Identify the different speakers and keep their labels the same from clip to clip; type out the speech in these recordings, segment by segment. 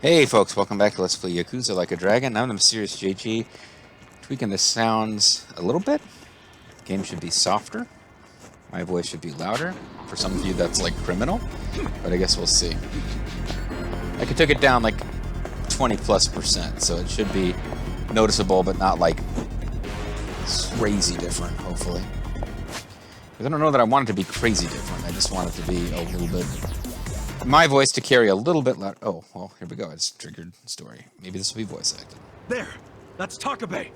Speaker 1: Hey folks, welcome back to Let's Play Yakuza Like a Dragon. I'm the Mysterious JG. Tweaking the sounds a little bit. The game should be softer. My voice should be louder. For some of you that's like criminal, but I guess we'll see. I could take it down like 20+%, so it should be noticeable but not like crazy different, hopefully. Because I don't know that I want it to be crazy different, I just want it to be a little bit... my voice to carry a little bit louder. Oh, well, here we go. It's triggered story. Maybe this will be voice acted.
Speaker 2: There! That's Takabe!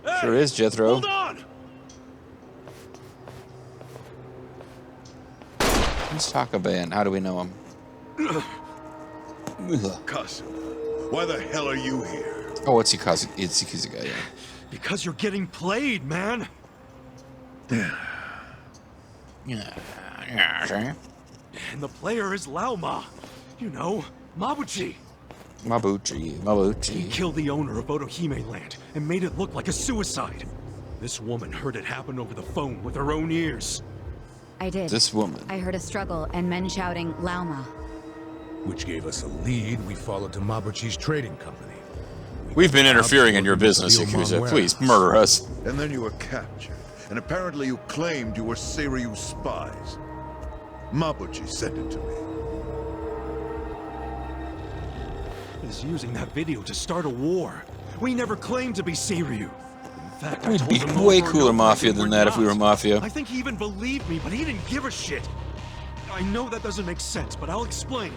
Speaker 2: Hey,
Speaker 1: Sure is, Jethro.
Speaker 2: Hold on!
Speaker 1: Who's Takabe and how do we know him?
Speaker 3: Cuss. Why the hell are you here?
Speaker 1: Oh, it's Yakuza. It's Yakuza guy, yeah.
Speaker 2: Because you're getting played, man!
Speaker 1: Yeah.
Speaker 2: And the player is Laoma. You know, Mabuchi.
Speaker 1: Mabuchi.
Speaker 2: He killed the owner of Otohime Land and made it look like a suicide. This woman heard it happen over the phone with her own ears.
Speaker 4: I did.
Speaker 1: This woman.
Speaker 4: I heard a struggle and men shouting, Lauma.
Speaker 5: Which gave us a lead. We followed to Mabuchi's trading company.
Speaker 1: We've been interfering in your business, Yakuza. Please, murder us.
Speaker 3: And then you were captured. And apparently you claimed you were Seiryu's spies. Mabuchi sent it to me.
Speaker 2: He's using that video to start a war. We never claimed to be Seiryu. In fact, I
Speaker 1: We'd
Speaker 2: told
Speaker 1: be
Speaker 2: him
Speaker 1: way
Speaker 2: over and
Speaker 1: cooler
Speaker 2: over
Speaker 1: mafia
Speaker 2: that
Speaker 1: than
Speaker 2: we're
Speaker 1: that if we
Speaker 2: not.
Speaker 1: were mafia.
Speaker 2: I think he even believed me, but he didn't give a shit. I know that doesn't make sense, but I'll explain.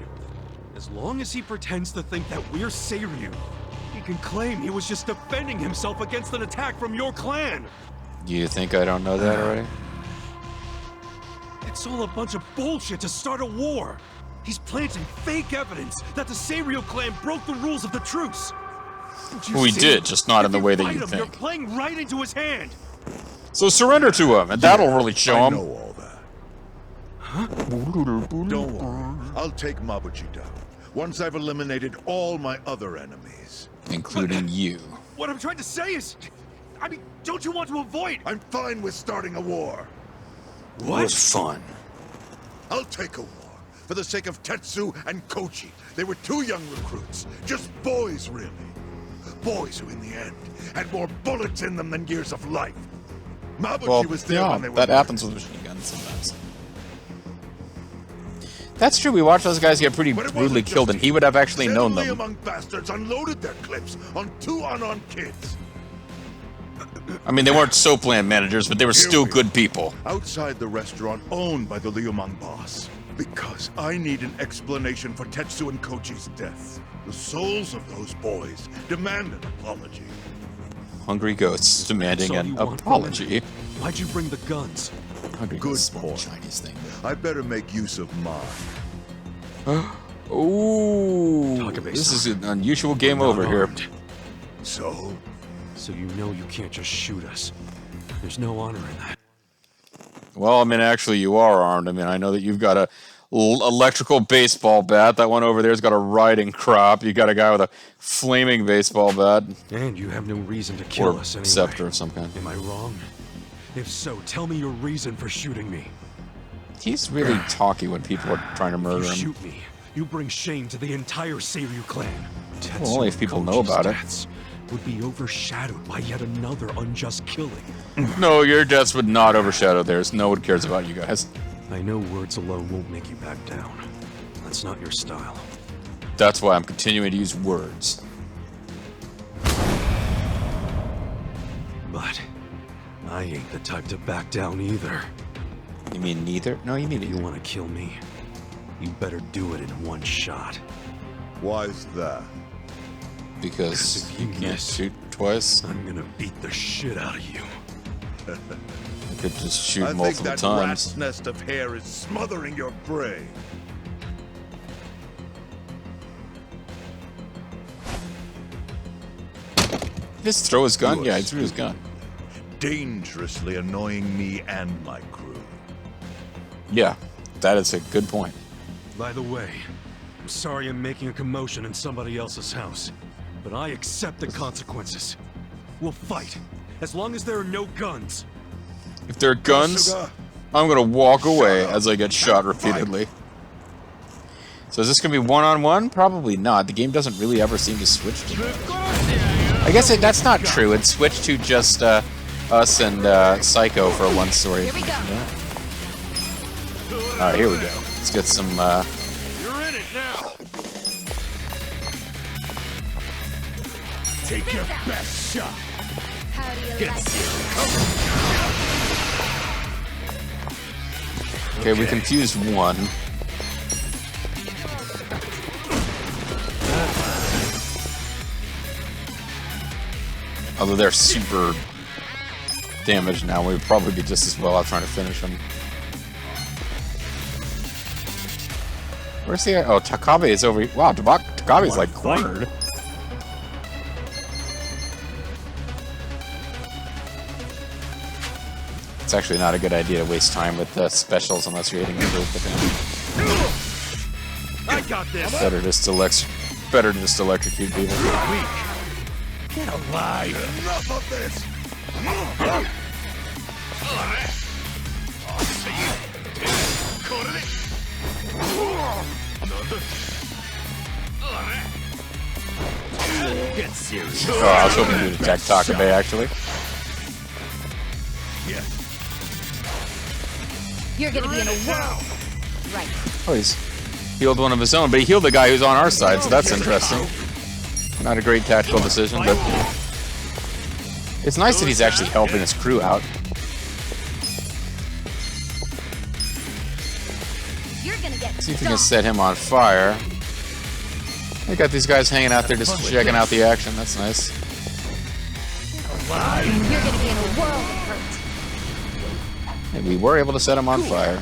Speaker 2: As long as he pretends to think that we're Seiryu, he can claim he was just defending himself against an attack from your clan.
Speaker 1: You think I don't know that already?
Speaker 2: It's all a bunch of bullshit to start a war. He's planting fake evidence that the Seiryu clan broke the rules of the truce. Don't you
Speaker 1: We
Speaker 2: see?
Speaker 1: did, just not in the
Speaker 2: If
Speaker 1: way
Speaker 2: you
Speaker 1: that
Speaker 2: fight
Speaker 1: you
Speaker 2: him,
Speaker 1: think.
Speaker 2: You're playing right into his hand.
Speaker 1: So surrender to him, and that'll really show
Speaker 3: I
Speaker 1: him.
Speaker 3: know all that. Don't worry. I'll take Mabuchi down. Once I've eliminated all my other enemies.
Speaker 1: Including you.
Speaker 2: What I'm trying to say is... I mean, don't you want to avoid...
Speaker 3: I'm fine with starting a war.
Speaker 1: It was fun.
Speaker 3: I'll take a war. For the sake of Tetsu and Kochi. They were two young recruits. Just boys, really. Boys who, in the end, had more bullets in them than years of life. Mabuchi
Speaker 1: Well,
Speaker 3: was there
Speaker 1: yeah,
Speaker 3: when they were
Speaker 1: that
Speaker 3: murdered.
Speaker 1: happens with machine guns sometimes. That's true, we watched those guys get pretty
Speaker 3: But it
Speaker 1: brutally
Speaker 3: wasn't
Speaker 1: killed,
Speaker 3: just
Speaker 1: and he would have actually known
Speaker 3: Seven
Speaker 1: them.
Speaker 3: among bastards unloaded their clips on two unarmed kids.
Speaker 1: I mean, they weren't soap land managers, but they were still
Speaker 3: we
Speaker 1: good people.
Speaker 3: Outside the restaurant owned by the Liumang boss. Because I need an explanation for Tetsu and Kochi's death. The souls of those boys demand an apology.
Speaker 1: Hungry ghosts demanding
Speaker 2: That's all
Speaker 1: an
Speaker 2: you want,
Speaker 1: apology.
Speaker 2: Why'd you bring the guns?
Speaker 1: Hungry
Speaker 3: Good
Speaker 1: ghosts, small
Speaker 3: point.
Speaker 1: Chinese thing.
Speaker 3: I better make use of mine.
Speaker 1: Ooh,
Speaker 2: Takabe-san.
Speaker 1: this is an unusual game
Speaker 2: We're not
Speaker 1: over here.
Speaker 2: armed.
Speaker 3: So?
Speaker 2: So you know you can't just shoot us. There's no honor in that.
Speaker 1: Well, I mean, actually, you are armed. I mean, I know that you've got a electrical baseball bat. That one over there's got a riding crop. You got a guy with a flaming baseball bat.
Speaker 2: And you have no reason to kill
Speaker 1: Or
Speaker 2: us anyway.
Speaker 1: scepter of some kind.
Speaker 2: Am I wrong? If so, tell me your reason for shooting me.
Speaker 1: He's really talky when people are trying to
Speaker 2: If
Speaker 1: murder
Speaker 2: you
Speaker 1: him.
Speaker 2: shoot me, you bring shame to the entire Seiryu clan.
Speaker 1: Well, only if people know about it.
Speaker 2: Deaths would be overshadowed by yet another unjust killing.
Speaker 1: No, your deaths would not overshadow theirs. No one cares about you guys.
Speaker 2: I know words alone won't make you back down. That's not your style.
Speaker 1: That's why I'm continuing to use words.
Speaker 2: But I ain't the type to back down either.
Speaker 1: You mean neither? No, you mean
Speaker 2: If you
Speaker 1: neither.
Speaker 2: want to kill me, you better do it in one shot.
Speaker 3: Why's that?
Speaker 1: Because
Speaker 2: if
Speaker 1: you
Speaker 2: you
Speaker 1: can't
Speaker 2: miss-
Speaker 1: shoot twice.
Speaker 2: I'm gonna beat the shit out of you.
Speaker 1: You could just shoot
Speaker 3: I think
Speaker 1: multiple
Speaker 3: that
Speaker 1: times.
Speaker 3: rat's nest of hair is smothering your brain.
Speaker 1: Just throw his gun?
Speaker 3: You
Speaker 1: Yeah,
Speaker 3: are
Speaker 1: he threw his gun.
Speaker 3: Dangerously annoying me and my crew.
Speaker 1: Yeah, that is a good point.
Speaker 2: By the way, I'm sorry I'm making a commotion in somebody else's house, but I accept the consequences. We'll fight, as long as there are no guns.
Speaker 1: If there are guns,
Speaker 3: Sugar,
Speaker 1: I'm gonna walk away
Speaker 3: up
Speaker 1: as I get shot
Speaker 3: and fight.
Speaker 1: repeatedly. So is this going to be one-on-one? Probably not. The game doesn't really ever seem to switch to that. I guess that's not true. It switched to just us and Psycho for one story.
Speaker 4: Here we go.
Speaker 1: Alright, here we go. Let's get some...
Speaker 2: You're in it now.
Speaker 5: Take your best shot.
Speaker 4: How do you
Speaker 5: Get
Speaker 4: like it?
Speaker 1: Okay, we confused one. Although they're super damaged now, we would probably be just as well off trying to finish them. Where's the... Oh, Takabe is over... Wow, Takabe's like cornered. It's actually not a good idea to waste time with the specials unless you're hitting a group with him.
Speaker 2: I got this.
Speaker 1: Better just electrocute people.
Speaker 5: Get alive.
Speaker 3: Enough of this!
Speaker 5: Get serious.
Speaker 1: Oh, I was hoping you'd attack Takabe, actually.
Speaker 4: You're gonna be in a whirl. Right.
Speaker 1: Oh, he's healed one of his own, but he healed the guy who's on our side, so that's interesting. Not a great tactical decision, but it's nice that he's actually helping his crew out.
Speaker 4: You're gonna get
Speaker 1: See if we can set him on fire. We got these guys hanging out there just checking out the action. That's nice.
Speaker 4: You're gonna be in a whirl of hurt.
Speaker 1: And we were able to set him on fire.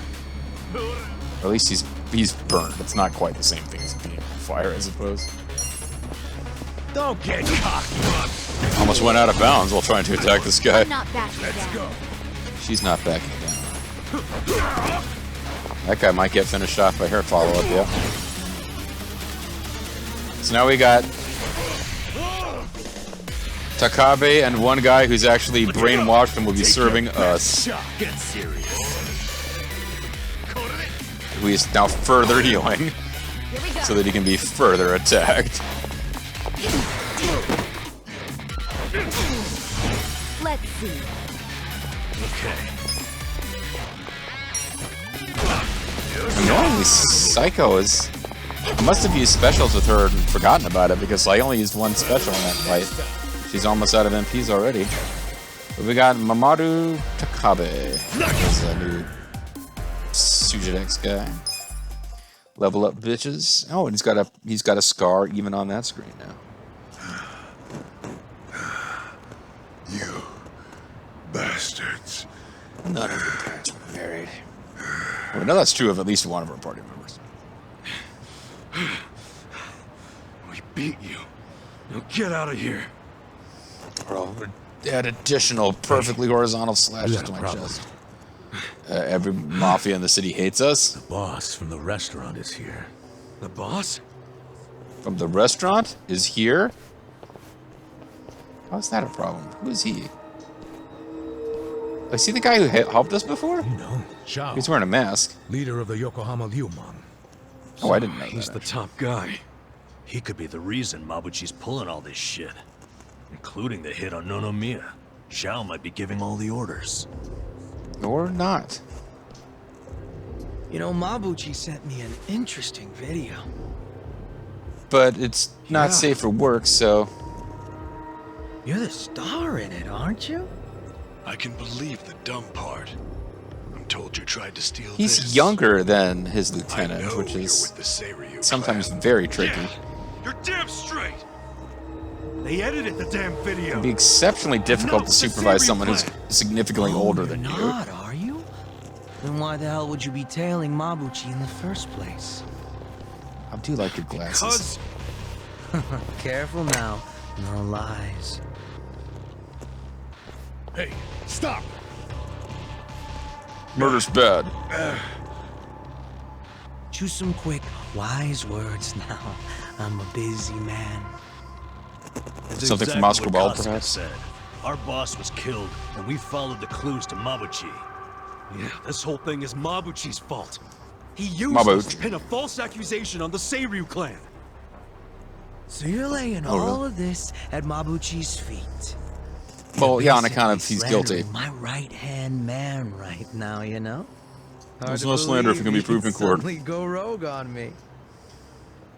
Speaker 1: Or at least he's burned. It's not quite the same thing as being on fire, I suppose.
Speaker 5: Don't get cocky.
Speaker 1: Almost went out of bounds while trying to attack this guy.
Speaker 4: I'm not backing down.
Speaker 1: She's not backing down. That guy might get finished off by her follow-up, yeah. So now we got Takabe and one guy who's actually brainwashed and will be serving us.
Speaker 5: Get serious.
Speaker 1: Who is now further healing
Speaker 4: Here we go.
Speaker 1: so that he can be further attacked.
Speaker 4: Let's see.
Speaker 5: Okay.
Speaker 1: Annoyingly, Psycho is... I must have used specials with her and forgotten about it because I only used one special in that fight. She's almost out of MPs already. But we got Mamoru Takabe as a new Sujidex guy. Level up, bitches. Oh, and he's got a scar even on that screen now.
Speaker 3: You bastards.
Speaker 1: None of the parents were married. Well, we know that's true of at least one of our party members.
Speaker 2: We beat you. Now get out of here.
Speaker 1: Bro, add additional perfectly horizontal slashes
Speaker 5: got a
Speaker 1: to my
Speaker 5: problem.
Speaker 1: chest. Every mafia in the city hates us.
Speaker 5: The boss from the restaurant is here.
Speaker 2: The boss?
Speaker 1: From the restaurant is here. How's that a problem? Who is he? Is he the guy who helped us before?
Speaker 5: You know, Zhao,
Speaker 1: He's wearing a mask.
Speaker 5: leader of the Yokohama Liuman.
Speaker 1: Oh, I didn't know
Speaker 2: He's
Speaker 1: that.
Speaker 2: the top guy.
Speaker 6: He could be the reason Mabuchi's pulling all this shit. Including the hit on Nonomiya. Zhao might be giving all the orders.
Speaker 1: Or not.
Speaker 7: You know, Mabuchi sent me an interesting video.
Speaker 1: But it's not
Speaker 7: Yeah.
Speaker 1: safe for work, so...
Speaker 7: You're the star in it, aren't you?
Speaker 8: I can believe the dumb part. I'm told you tried to steal
Speaker 1: He's
Speaker 8: this.
Speaker 1: younger than his
Speaker 8: I
Speaker 1: lieutenant,
Speaker 8: know
Speaker 1: which
Speaker 8: you're
Speaker 1: is
Speaker 8: with the Seiryu
Speaker 1: sometimes
Speaker 8: clan.
Speaker 1: very tricky.
Speaker 2: Yeah, you're damn straight. They edited the damn video.
Speaker 1: It'd be exceptionally difficult
Speaker 2: No,
Speaker 1: to
Speaker 2: the
Speaker 1: supervise
Speaker 2: Seiryu
Speaker 1: someone who's
Speaker 2: clan.
Speaker 1: significantly older than
Speaker 7: You're
Speaker 1: you.
Speaker 7: not, are you? Then why the hell would you be tailing Mabuchi in the first place?
Speaker 1: I do like your glasses.
Speaker 2: Because
Speaker 7: Careful now. No lies.
Speaker 5: Hey, stop!
Speaker 1: Murder's bad.
Speaker 7: Choose some quick, wise words now. I'm a busy man.
Speaker 6: It's
Speaker 1: Something from
Speaker 6: exactly
Speaker 1: Oscar
Speaker 6: what
Speaker 1: Wilde,
Speaker 6: Kasuga
Speaker 1: perhaps?
Speaker 6: said. Our boss was killed, and we followed the clues to Mabuchi.
Speaker 2: yeah, this whole thing is Mabuchi's fault. He used us to pin a false accusation on the Seiryu clan.
Speaker 7: So you're laying all of this at Mabuchi's feet.
Speaker 1: Well,
Speaker 7: You're
Speaker 1: yeah, on account of
Speaker 7: basically
Speaker 1: he's guilty.
Speaker 7: slandering my right-hand man right now, you know?
Speaker 1: There's no slander if it can be proved in court.
Speaker 7: Suddenly go rogue on me.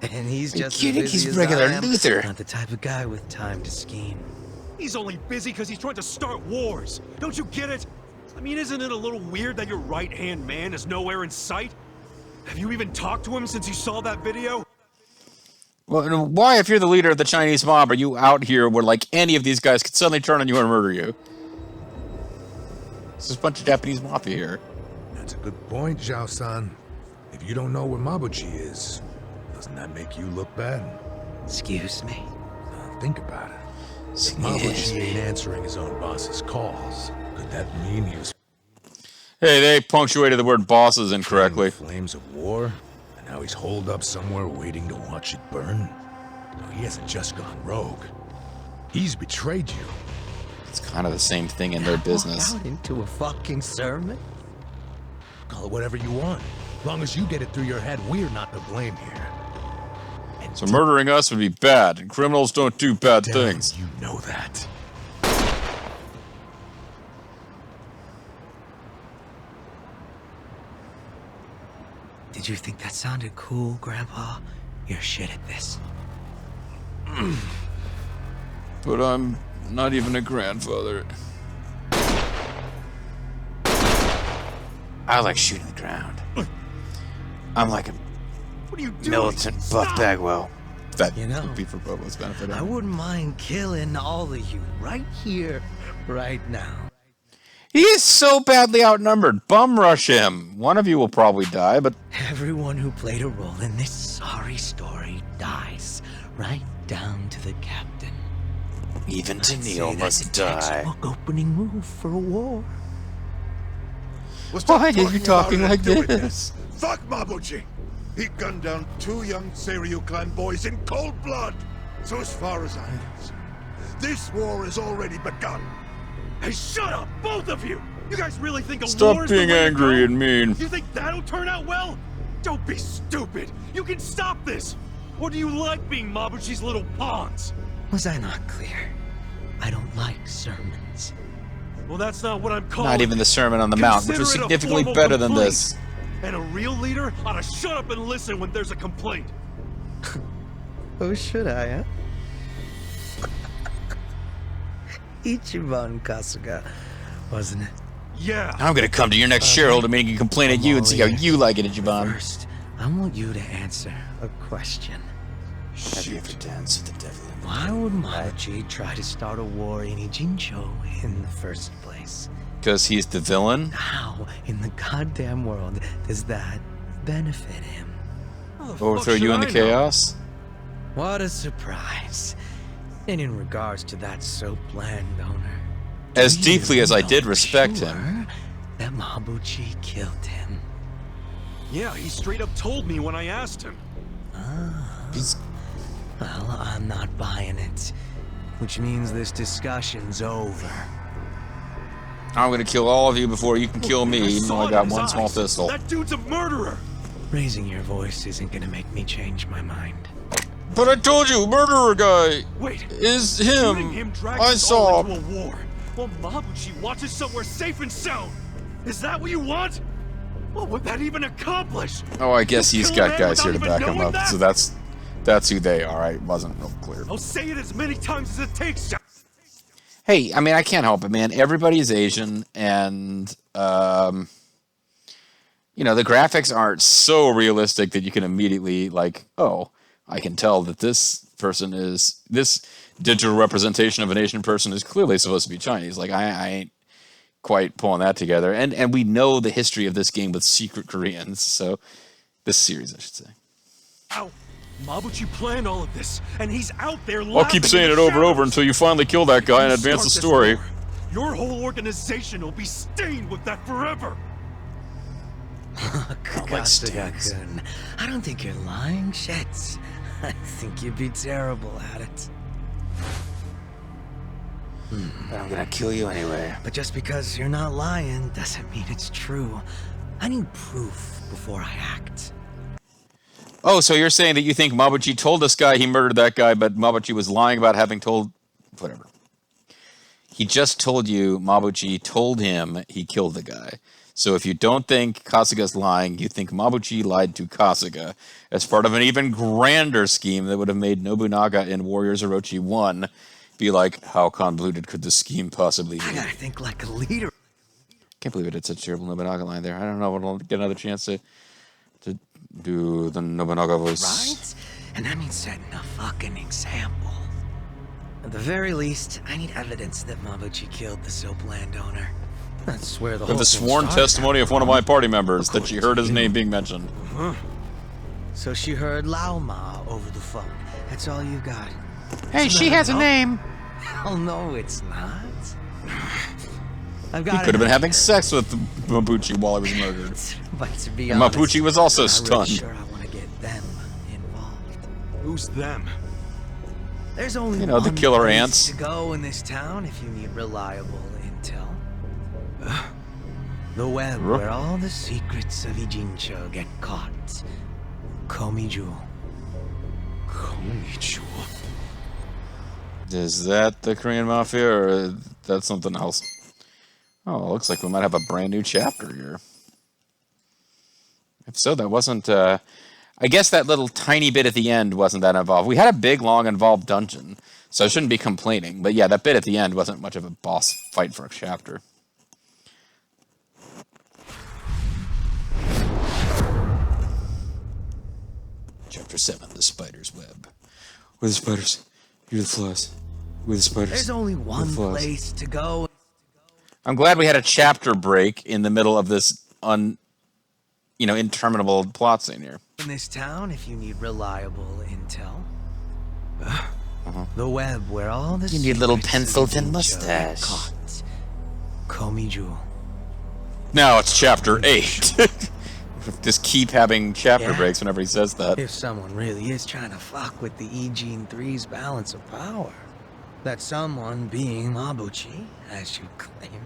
Speaker 7: And he's
Speaker 1: Are you
Speaker 7: just
Speaker 1: kidding?
Speaker 7: as busy
Speaker 1: He's
Speaker 7: as
Speaker 1: regular
Speaker 7: I am.
Speaker 1: Luther.
Speaker 7: Not the type of guy with time to scheme.
Speaker 2: He's only busy because he's trying to start wars. Don't you get it? I mean, isn't it a little weird that your right-hand man is nowhere in sight? Have you even talked to him since you saw that video?
Speaker 1: Well, why, if you're the leader of the Chinese mob, are you out here where, like, any of these guys could suddenly turn on you and murder you? There's a bunch of Japanese mafia here.
Speaker 5: That's a good point, Zhao-san. If you don't know where Mabuchi is, doesn't that make you look bad?
Speaker 7: Excuse me?
Speaker 5: Think about it. If Mabuchi ain't answering his own boss's calls, could that mean he was
Speaker 1: Hey, they punctuated the word bosses incorrectly.
Speaker 5: flames of war, and now he's holed up somewhere waiting to watch it burn? No, he hasn't just gone rogue. He's betrayed you.
Speaker 1: It's kind of the same thing in their business.
Speaker 7: Walk out into a fucking sermon?
Speaker 5: Call it whatever you want. As long as you get it through your head, we're not to blame here. And
Speaker 1: So murdering us would be bad, and criminals don't do bad things.
Speaker 5: you know that.
Speaker 7: Did you think that sounded cool, Grandpa? You're shit at this.
Speaker 1: But I'm not even a grandfather. I like shooting the ground. I'm like a
Speaker 2: What are you doing?
Speaker 1: militant Buff
Speaker 2: Stop!
Speaker 1: Bagwell. That
Speaker 7: You know,
Speaker 1: would be for Bobo's benefit.
Speaker 7: I wouldn't mind killing all of you right here, right now.
Speaker 1: He is so badly outnumbered. Bum rush him. One of you will probably die, but
Speaker 7: Everyone who played a role in this sorry story dies, right down to the captain.
Speaker 1: even
Speaker 7: I'd say
Speaker 1: Tennille
Speaker 7: that's
Speaker 1: must
Speaker 7: a
Speaker 1: die.
Speaker 7: textbook opening move for a war.
Speaker 3: Well, stop
Speaker 1: Why are you talking
Speaker 3: about it
Speaker 1: like
Speaker 3: and do it then.
Speaker 1: this?
Speaker 3: Fuck Mabuchi! He gunned down 2 young Seiryu clan boys in cold blood! So as far as I'm concerned, this war has already begun!
Speaker 2: Hey, shut up, both of you! You guys really think a war
Speaker 1: Stop
Speaker 2: is the
Speaker 1: being
Speaker 2: way to
Speaker 1: angry
Speaker 2: go?
Speaker 1: and mean.
Speaker 2: You think that'll turn out well? Don't be stupid! You can stop this! Or do you like being Mabuchi's little pawns?
Speaker 7: Was I not clear? I don't like sermons.
Speaker 2: Well, that's not what I'm calling
Speaker 1: Not even the Sermon on the Mount, which was
Speaker 2: Consider it a
Speaker 1: significantly
Speaker 2: formal
Speaker 1: better than
Speaker 2: complaint.
Speaker 1: this.
Speaker 2: And a real leader ought to shut up and listen when there's a complaint.
Speaker 7: Oh, should I, huh? Ichiban Kasuga, wasn't it?
Speaker 2: Yeah.
Speaker 1: I'm gonna come to your next shareholder meeting and complain at you and see how you like it, Ichiban.
Speaker 7: First, I want you to answer a question.
Speaker 1: Have you ever danced with the devil?
Speaker 7: Why would Mabuchi try to start a war in Ijincho in the first place?
Speaker 1: Because he's the villain?
Speaker 7: How in the goddamn world does that benefit him?
Speaker 2: How the fuck
Speaker 1: Overthrow
Speaker 2: should
Speaker 1: you in
Speaker 2: I
Speaker 1: the
Speaker 2: know?
Speaker 1: chaos?
Speaker 7: What a surprise. And in regards to that soap landowner,
Speaker 1: As
Speaker 7: do
Speaker 1: deeply
Speaker 7: you
Speaker 1: as I
Speaker 7: know
Speaker 1: did
Speaker 7: for
Speaker 1: respect
Speaker 7: sure
Speaker 1: him.
Speaker 7: that Mabuchi killed him?
Speaker 2: Yeah, he straight up told me when I asked him.
Speaker 1: He's
Speaker 7: Well, I'm not buying it. Which means this discussion's over.
Speaker 1: I'm gonna kill all of you before you can kill me, even though
Speaker 2: saw
Speaker 1: I
Speaker 2: it
Speaker 1: got
Speaker 2: in his
Speaker 1: one small
Speaker 2: eyes.
Speaker 1: pistol.
Speaker 2: That dude's a murderer.
Speaker 7: Raising your voice isn't gonna make me change my mind.
Speaker 1: But I told you, murderer guy
Speaker 2: Wait,
Speaker 1: is
Speaker 2: shooting
Speaker 1: him.
Speaker 2: him drags
Speaker 1: I
Speaker 2: us
Speaker 1: saw.
Speaker 2: all into a war. Well, Mabuchi watches somewhere safe and sound. Is that what you want? What would that even accomplish?
Speaker 1: Oh, I guess
Speaker 2: You
Speaker 1: he's
Speaker 2: kill a
Speaker 1: got
Speaker 2: man
Speaker 1: guys here to
Speaker 2: without
Speaker 1: back
Speaker 2: even
Speaker 1: him
Speaker 2: knowing
Speaker 1: up.
Speaker 2: that?
Speaker 1: So that's who they are. I wasn't real clear.
Speaker 2: I'll say it as many times as it takes.
Speaker 1: Hey, I mean, I can't help it, man. Everybody's Asian, and you know, the graphics aren't so realistic that you can immediately like, oh, I can tell that this digital representation of an Asian person is clearly supposed to be Chinese. Like, I ain't quite pulling that together. And we know the history of this game with secret Koreans, so this series, I should say.
Speaker 2: Ow. Mabuchi planned all of this, and he's out there
Speaker 1: I'll keep
Speaker 2: laughing
Speaker 1: saying
Speaker 2: in
Speaker 1: it
Speaker 2: the
Speaker 1: over and over
Speaker 2: shadows.
Speaker 1: until you finally kill that guy and
Speaker 2: You
Speaker 1: advance the
Speaker 2: start this
Speaker 1: story.
Speaker 2: war, your whole organization will be stained with that forever.
Speaker 7: Kasuga-kun, I don't think you're lying, Shets. I think you'd be terrible at it.
Speaker 1: But I'm gonna kill you anyway.
Speaker 7: But just because you're not lying doesn't mean it's true. I need proof before I act.
Speaker 1: Oh, so you're saying that you think Mabuchi told this guy he murdered that guy, but Mabuchi was lying about having told... Whatever. He just told you Mabuchi told him he killed the guy. So if you don't think Kasuga's lying, you think Mabuchi lied to Kasuga as part of an even grander scheme that would have made Nobunaga in Warriors Orochi 1 be like, how convoluted could this scheme possibly be?
Speaker 7: I gotta think like a leader.
Speaker 1: Can't believe I did such a terrible Nobunaga line there. I don't know when I'll get another chance to do the Nobunaga voice.
Speaker 7: Right? And that means setting a fucking example. At the very least, I need evidence that Mabuchi killed the soap landowner. That's where the whole
Speaker 1: With the
Speaker 7: thing
Speaker 1: sworn
Speaker 7: started.
Speaker 1: testimony of one of my party members that she heard his name being mentioned.
Speaker 7: So she heard Lao Ma over the phone. That's all you got.
Speaker 1: Hey, she has a name.
Speaker 7: Hell no, it's not. I've
Speaker 1: He
Speaker 7: got
Speaker 1: could have been having sex with Mabuchi while he was murdered.
Speaker 7: But to be
Speaker 1: And
Speaker 7: honest,
Speaker 1: Mabuchi was also
Speaker 7: I'm not
Speaker 1: stunned.
Speaker 7: really sure I want to get them involved.
Speaker 2: Who's them?
Speaker 7: There's only
Speaker 1: You know, the
Speaker 7: one
Speaker 1: killer
Speaker 7: place
Speaker 1: ants.
Speaker 7: to go in this town if you need reliable intel. The web
Speaker 1: Ruh.
Speaker 7: where all the secrets of Ijincho get caught. Komiju.
Speaker 2: Komichu.
Speaker 1: Is that the Korean Mafia, or that's something else? Oh, looks like we might have a brand new chapter here. If so, that wasn't... I guess that little tiny bit at the end wasn't that involved. We had a big, long, involved dungeon, so I shouldn't be complaining. But yeah, that bit at the end wasn't much of a boss fight for a chapter. Chapter 7, The Spider's Web. Where are the spiders? Here are the flies. Where are the spiders?
Speaker 7: There's only one
Speaker 1: flies.
Speaker 7: place to go.
Speaker 1: I'm glad we had a chapter break in the middle of this interminable plot scene here.
Speaker 7: In this town if you need reliable intel. The web where all the
Speaker 1: You need a little
Speaker 7: secrets of
Speaker 1: pencil-thin
Speaker 7: Ijincho
Speaker 1: mustache.
Speaker 7: get caught. Komiju.
Speaker 1: Now it's chapter 8. Just keep having chapter breaks whenever he says that.
Speaker 7: If someone really is trying to fuck with the Ijin 3's balance of power, that someone being Mabuchi, as you claim,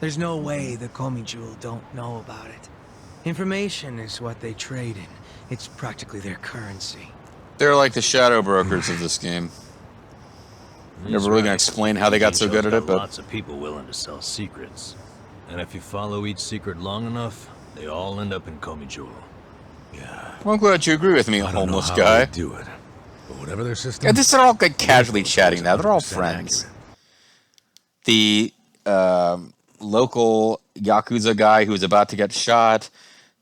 Speaker 7: there's no way the Komiju don't know about it. Information is what they trade in. It's practically their currency.
Speaker 1: They're like the shadow brokers of this game. Never really gonna explain how they got so good at it, but
Speaker 6: lots of people willing to sell secrets, and if you follow each secret long enough, they all end up in Komiju.
Speaker 5: Yeah.
Speaker 1: well, I'm glad you agree with me,
Speaker 5: I don't know
Speaker 1: homeless
Speaker 5: how
Speaker 1: guy.
Speaker 5: they do it, but whatever their system.
Speaker 1: Yeah, this is all like casually chatting now. They're all
Speaker 5: 100%
Speaker 1: friends.
Speaker 5: accurate.
Speaker 1: The local Yakuza guy who's about to get shot,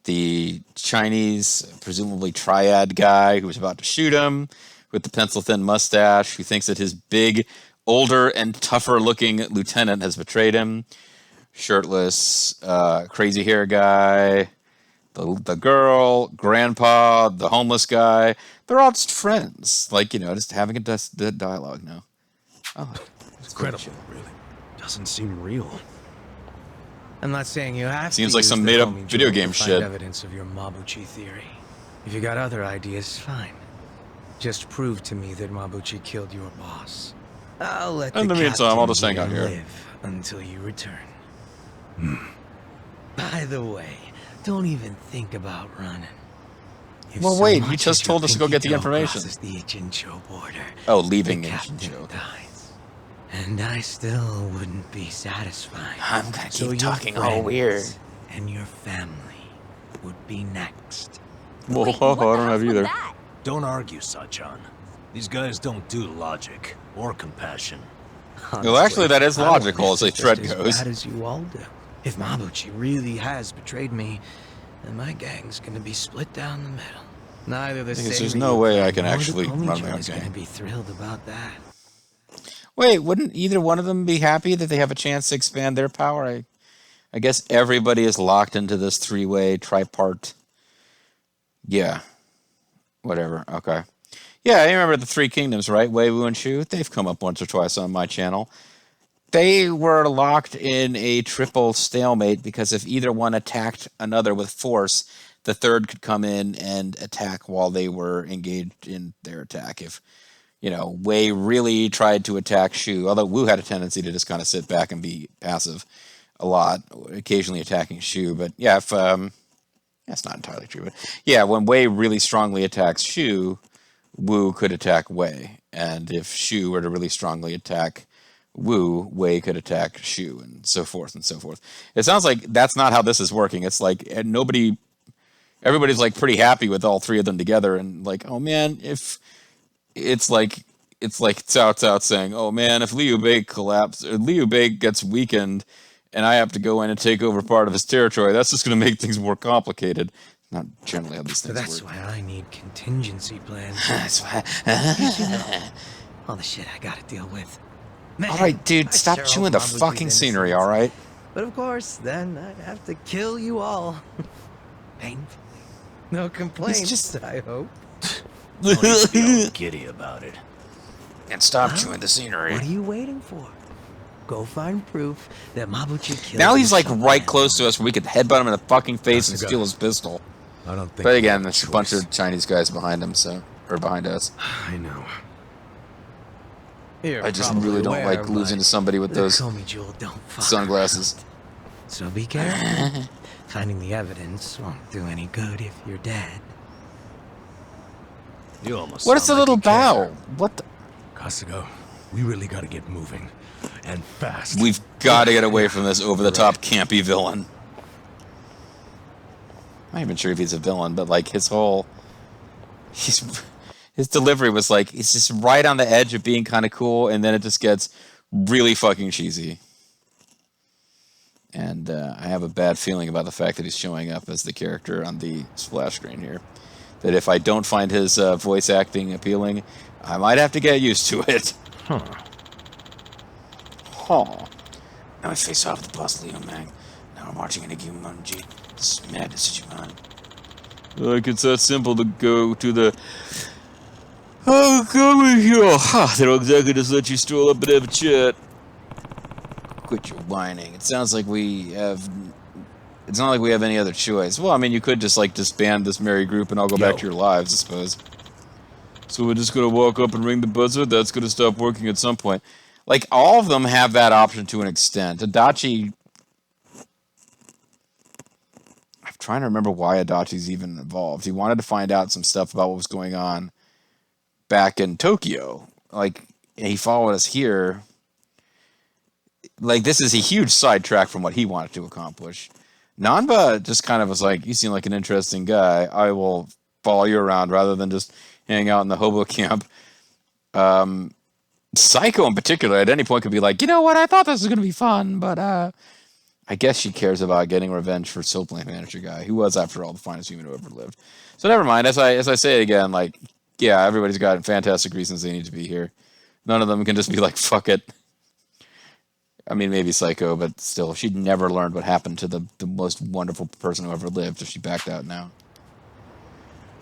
Speaker 1: the Chinese, presumably triad guy who was about to shoot him with the pencil-thin mustache, who thinks that his big, older and tougher-looking lieutenant has betrayed him, shirtless, crazy hair guy, the girl, grandpa, the homeless guy. They're all just friends. Like, just having a dialogue now. Oh,
Speaker 5: It's incredible, really.
Speaker 2: Doesn't seem real.
Speaker 7: I'm not saying you have
Speaker 1: Seems
Speaker 7: to
Speaker 1: like
Speaker 7: use
Speaker 1: some
Speaker 7: the
Speaker 1: made-up
Speaker 7: Komiju
Speaker 1: video
Speaker 7: to
Speaker 1: game
Speaker 7: find
Speaker 1: shit.
Speaker 7: evidence of your Mabuchi theory. If you got other ideas, fine. Just prove to me that Mabuchi killed your boss. I'll let
Speaker 1: In the meantime, I'll just hang out here.
Speaker 7: live until you return. By the way, don't even think about running. If
Speaker 1: Well,
Speaker 7: so
Speaker 1: wait, you
Speaker 7: much
Speaker 1: just
Speaker 7: as your
Speaker 1: told us to go
Speaker 7: pinky
Speaker 1: get the
Speaker 7: toe
Speaker 1: information.
Speaker 7: crosses the Ijincho border,
Speaker 1: Oh, leaving
Speaker 7: the
Speaker 1: in
Speaker 7: captain
Speaker 1: Shinjo.
Speaker 7: dies. And I still wouldn't be satisfied.
Speaker 1: I'm gonna keep
Speaker 7: So your
Speaker 1: talking all weird.
Speaker 7: friends and your family would be next.
Speaker 1: Well,
Speaker 4: Wait,
Speaker 1: I
Speaker 4: what the
Speaker 1: don't
Speaker 4: hell's
Speaker 1: have
Speaker 4: with
Speaker 1: either.
Speaker 4: that?
Speaker 6: Don't argue, Sachan. These guys don't do logic or compassion.
Speaker 1: Well, actually, that is
Speaker 7: I want
Speaker 1: logical
Speaker 7: this
Speaker 1: as a
Speaker 7: just
Speaker 1: thread
Speaker 7: as
Speaker 1: goes.
Speaker 7: bad as you all do. If Mabuchi really has betrayed me, then my gang's gonna be split down the middle. Neither the
Speaker 1: Because
Speaker 7: same
Speaker 1: there's no way I can
Speaker 7: nor the
Speaker 1: actually run my
Speaker 7: Komiju
Speaker 1: own
Speaker 7: is gonna
Speaker 1: gang.
Speaker 7: be thrilled about that.
Speaker 1: Wait, wouldn't either one of them be happy that they have a chance to expand their power? I guess everybody is locked into this three-way tripart. Yeah. Whatever. Okay. Yeah, I remember the Three Kingdoms, right? Wei, Wu, and Shu. They've come up once or twice on my channel. They were locked in a triple stalemate because if either one attacked another with force, the third could come in and attack while they were engaged in their attack. If, Wei really tried to attack Shu, although Wu had a tendency to just kind of sit back and be passive. a lot, occasionally attacking Shu. But yeah, if that's not entirely true. But yeah, when Wei really strongly attacks Shu, Wu could attack Wei, and if Shu were to really strongly attack Wu, Wei could attack Shu, and so forth and so forth. It sounds like that's not how this is working. It's like everybody's like pretty happy with all three of them together, and like, oh man, if it's like Cao Cao saying, oh man, if Liu Bei Liu Bei gets weakened, and I have to go in and take over part of his territory, that's just going to make things more complicated. Not generally how these things work.
Speaker 7: That's why I need contingency plans.
Speaker 1: That's why.
Speaker 7: All the shit I gotta deal with. Man,
Speaker 1: All right, dude,
Speaker 7: I
Speaker 1: stop
Speaker 7: sure
Speaker 1: chewing
Speaker 7: hope
Speaker 1: the
Speaker 7: Mabuchi's
Speaker 1: fucking scenery,
Speaker 7: innocent.
Speaker 1: all right?
Speaker 7: But of course, then I'd have to kill you all. Painfully. No complaints,
Speaker 1: just-
Speaker 7: I hope.
Speaker 6: Don't need to be all giddy about it.
Speaker 1: And stop chewing the scenery.
Speaker 7: What are you waiting for? Go find proof that Mabuchi killed
Speaker 1: Now he's like
Speaker 7: Mr.
Speaker 1: right
Speaker 7: Man.
Speaker 1: close to us where we could headbutt him in the fucking face and
Speaker 5: Kasuga.
Speaker 1: steal his pistol.
Speaker 5: I don't think.
Speaker 1: But
Speaker 5: we
Speaker 1: again,
Speaker 5: have
Speaker 1: there's a bunch
Speaker 5: choice.
Speaker 1: of Chinese guys behind him, or behind us.
Speaker 8: I know.
Speaker 7: You're
Speaker 1: I just
Speaker 7: probably
Speaker 1: really don't
Speaker 7: aware,
Speaker 1: like losing to
Speaker 7: but
Speaker 1: somebody with
Speaker 7: the
Speaker 1: those
Speaker 7: Komi Jewel don't fuck
Speaker 1: sunglasses.
Speaker 7: around. So be careful. Finding the evidence won't do any good if you're dead.
Speaker 6: You almost
Speaker 1: What is the
Speaker 6: sound like
Speaker 1: little
Speaker 6: you care.
Speaker 1: bow? What the?
Speaker 5: Kasuga, we really gotta get moving. And fast.
Speaker 1: We've got to get away from this over-the-top campy villain. I'm not even sure if he's a villain, but like his delivery was like, he's just right on the edge of being kind of cool, and then it just gets really fucking cheesy. And I have a bad feeling about the fact that he's showing up as the character on the splash screen here. That if I don't find his voice acting appealing, I might have to get used to it. Huh. Now I face off with the boss Leo Mang. Now I'm marching into Gyumonji. This is madness, Juman. Like it's that simple to go to the... Oh, come here. Ha, they don't exactly just let you stroll up and have a chat. Quit your whining. It sounds like we have... It's not like we have any other choice. Well, I mean, you could just, like, disband this merry group and all go back to your lives, I suppose. So we're just gonna walk up and ring the buzzer? That's gonna stop working at some point. Like, all of them have that option to an extent. Adachi... I'm trying to remember why Adachi's even involved. He wanted to find out some stuff about what was going on back in Tokyo. Like, he followed us here. Like, this is a huge sidetrack from what he wanted to accomplish. Nanba just kind of was like, you seem like an interesting guy. I will follow you around rather than just hang out in the hobo camp. Psycho in particular at any point could be like, you know what, I thought this was going to be fun, but I guess she cares about getting revenge for Soap Lamp Manager guy, who was, after all, the finest human who ever lived. So never mind, as I say it again, like, yeah, everybody's got fantastic reasons they need to be here. None of them can just be like, fuck it. I mean, maybe Psycho, but still, she'd never learned what happened to the most wonderful person who ever lived if she backed out now.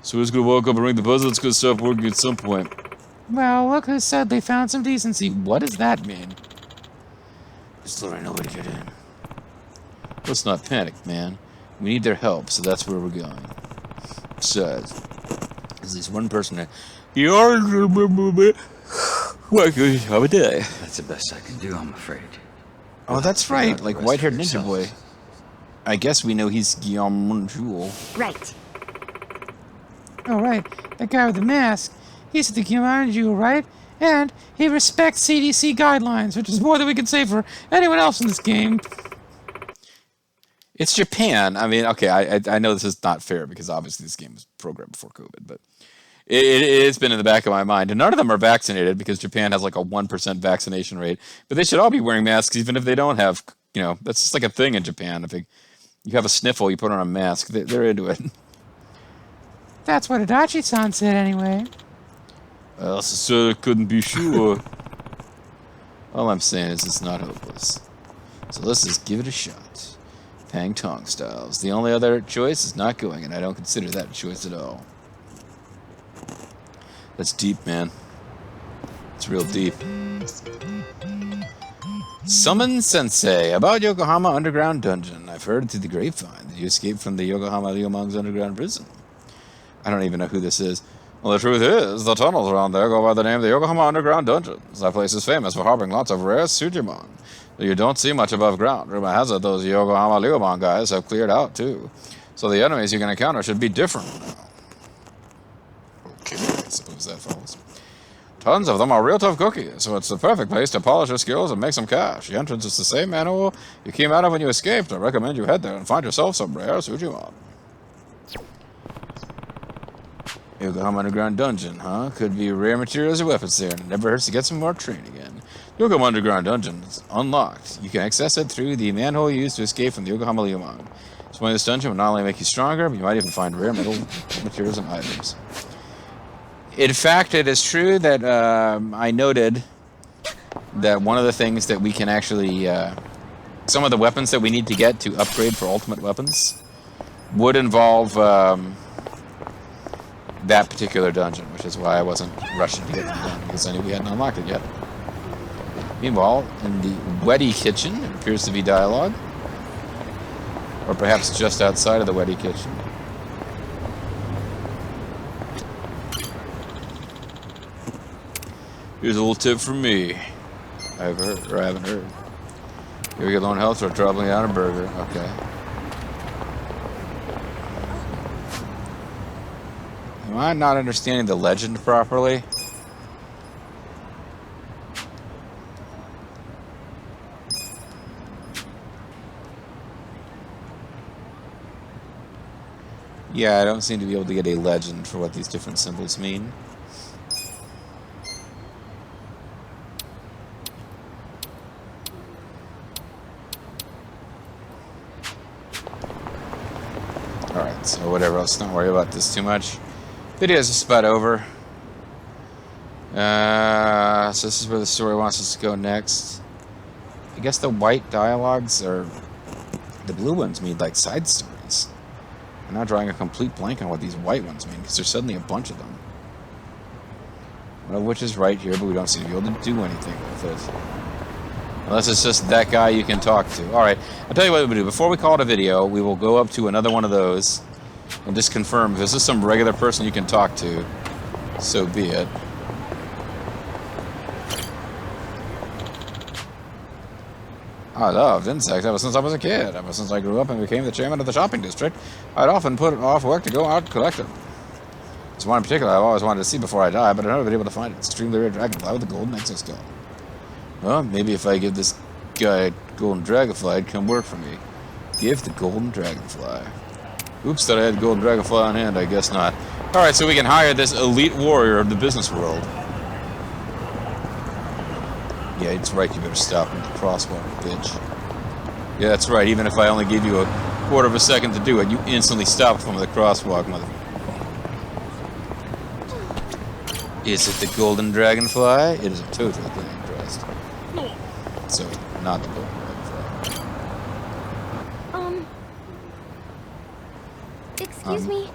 Speaker 1: So we're just going to walk up and ring the buzzer. It's going to stop working at some point. Well, look who said they found some decency. What does that mean? There's literally nobody to get in. Let's not panic, man. We need their help, so that's where we're going. Besides, there's at least one person that... What could have a day?
Speaker 9: That's the best I can do, I'm afraid.
Speaker 1: Oh, that's right. Like
Speaker 9: Rest
Speaker 1: white-haired
Speaker 9: for
Speaker 1: ninja
Speaker 9: yourself.
Speaker 1: boy. I guess we know he's Guillaume Jewel.
Speaker 4: Right.
Speaker 10: Oh, right. That guy with the mask. He's the Guillaume Jewel, right? And he respects CDC guidelines, which is more than we can say for anyone else in this game.
Speaker 1: It's Japan. I mean, okay, I know this is not fair because obviously this game was programmed before COVID, but it's been in the back of my mind. And none of them are vaccinated because Japan has like a 1% vaccination rate. But they should all be wearing masks even if they don't have, you know, that's just like a thing in Japan. If you have a sniffle, you put on a mask. They're into it.
Speaker 10: That's what Adachi-san said anyway.
Speaker 1: Well, so I couldn't be sure. All I'm saying is it's not hopeless. So let's just give it a shot. Pang Tong styles. The only other choice is not going, and I don't consider that a choice at all. That's deep, man. It's real deep. Summon Sensei, about Yokohama Underground Dungeon. I've heard through the grapevine that you escaped from the Yokohama Ryomang's underground prison. I don't even know who this is. Well, the truth is, the tunnels around there go by the name of the Yokohama Underground Dungeons. That place is famous for harboring lots of rare Sujimon. You don't see much above ground. Rumor has it those Yokohama Ryuman guys have cleared out too. So the enemies you can encounter should be different now. Okay, I suppose that follows. Tons of them are real tough cookies, so it's the perfect place to polish your skills and make some cash. The entrance is the same manhole you came out of when you escaped. I recommend you head there and find yourself some rare Sujimon. Yokohama Underground Dungeon, huh? Could be rare materials or weapons there, and it never hurts to get some more training in. Yokohama Underground Dungeon is unlocked. You can access it through the manhole you used to escape from the Yokohama Ryuman. Exploring this dungeon will not only make you stronger, but you might even find rare metal materials and items. In fact, it is true that I noted that one of the things that we can actually... some of the weapons that we need to get to upgrade for ultimate weapons would involve that particular dungeon, which is why I wasn't rushing to get them done, because I knew we hadn't unlocked it yet. Meanwhile, in the Weddy Kitchen, it appears to be dialogue. Or perhaps just outside of the Weddy Kitchen. Here's a little tip from me. I've heard, or I haven't heard. Here we get loan health for traveling out a burger. Okay. Am I not understanding the legend properly? Yeah, I don't seem to be able to get a legend for what these different symbols mean. Alright, so whatever, let's not worry about this too much. Video's just about over. So this is where the story wants us to go next. I guess the white dialogues are... the blue ones mean like side stories. I'm not drawing a complete blank on what these white ones mean, because there's suddenly a bunch of them. One of which is right here, but we don't seem to be able to do anything with it. Unless it's just that guy you can talk to. Alright, I'll tell you what we'll do. Before we call it a video, we will go up to another one of those and just confirm if this is some regular person you can talk to, so be it. I loved insects ever since I was a kid. Ever since I grew up and became the chairman of the shopping district, I'd often put off work to go out and collect them. There's one in particular I've always wanted to see before I die, but I've never been able to find it. Extremely rare dragonfly with a golden exoskeleton. Well, maybe if I give this guy a golden dragonfly, it'd come work for me. Give the golden dragonfly. Oops, thought I had the golden dragonfly on hand. I guess not. Alright, so we can hire this elite warrior of the business world. Yeah, it's right. You better stop with the crosswalk, bitch. Yeah, that's right. Even if I only give you a quarter of a second to do it, you instantly stop from the crosswalk, mother. Is it the golden dragonfly? It is a totally clean dressed. So, not the golden dragonfly.
Speaker 4: Excuse me?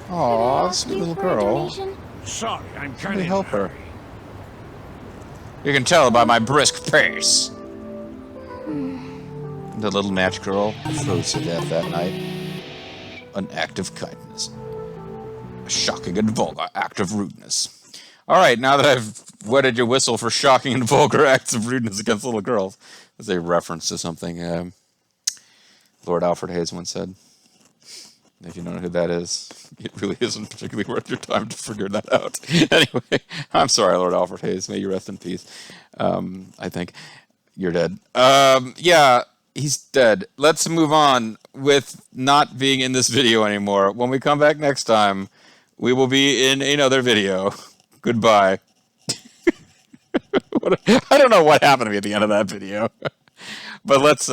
Speaker 1: Aw, sweet little girl.
Speaker 3: Sorry, I'm
Speaker 1: Can we help her? You can tell by my brisk pace. The little match girl froze to death that night. An act of kindness. A shocking and vulgar act of rudeness. Alright, now that I've wetted your whistle for shocking and vulgar acts of rudeness against little girls, as a reference to something Lord Alfred Hayes once said. If you don't know who that is, it really isn't particularly worth your time to figure that out. Anyway, I'm sorry, Lord Alfred Hayes. May you rest in peace. I think you're dead. Yeah, he's dead. Let's move on with not being in this video anymore. When we come back next time, we will be in another video. Goodbye. I don't know what happened to me at the end of that video. But let's...